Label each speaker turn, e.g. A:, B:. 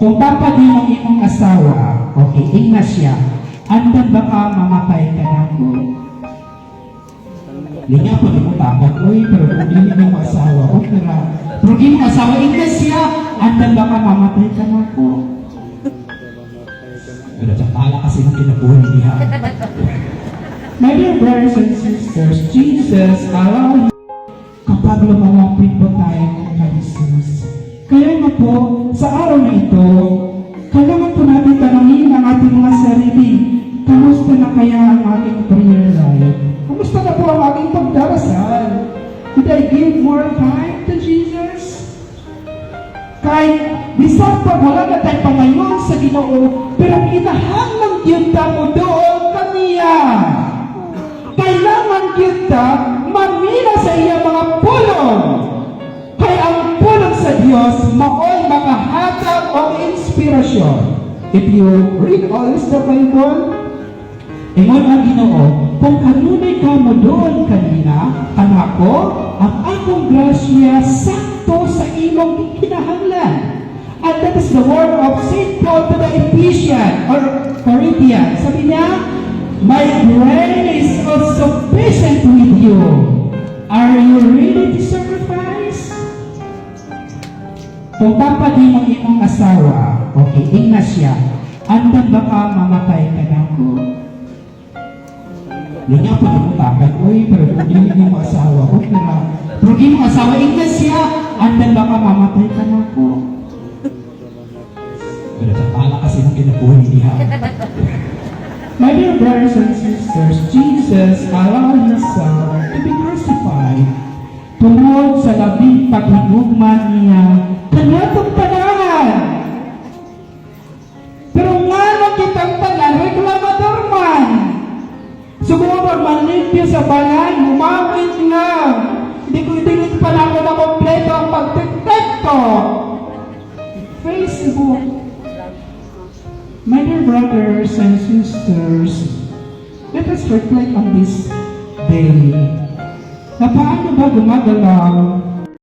A: Kung papadi ng imong asawa, okay, ing na siya, andan ba ka mamatay ka na ko? Linya po mo takot, uy, pero kung hindi mo asawa, okay ra. Pero hindi mo asawa, ing na siya, andan ba ka mamatay ka na ko? Pero sa pala kasi ng kinabuhi niya. My dear brothers and sisters, Jesus allowed kapag lumawapit po tayo kay Jesus. Kaya nga po, sa araw na ito, kailangan po natin tanongin ang ating mga sarili. Kamusta na kaya ang ating prayer life? Kamusta na po ang ating pagdarasal? Did I give more time to Jesus? Kahit bisan pag wala na tayo pangayon sa Ginoo, pero kinahanglan kita mo doon kaniya. Kailangan kita mamina sa iya mga pulong. Kaya ang pulong sa Diyos, mao'y makahatag o inspirasyon. If you read all the Bible, ingon ang Ginoo, kung kanunay ka mo doon kanina, kanako, ang akong grasya sakto sa imong kinahanglan. And that is the word of St. Paul to the Ephesians or Corinthians. Sabi niya, my grace is sufficient with you. Are you ready to sacrifice? Kung papadi mo imong asawa, okay, ing na siya, andan ba ka mamatay ka na ko? Linya po na takot, uy, pero kung hindi mo asawa, okay ra. Pero hindi mo asawa, ing na siya, andan ba ka mamatay ka na ko? Pero sa pala kasi ng kinabuhi niya. My dear brothers and sisters, Jesus allowed Himself to be crucified tungod sa labing paghigugman niya kanyatong panahon. Pero nga nang kitang tanan, reklamador man. Siguro manlimpyo sa bayan, umawit nga. Hindi pa na ako na kompleto ang pagtitekto. Facebook. My dear brothers and sisters, let us reflect on this day. Na paano ba gumagalaw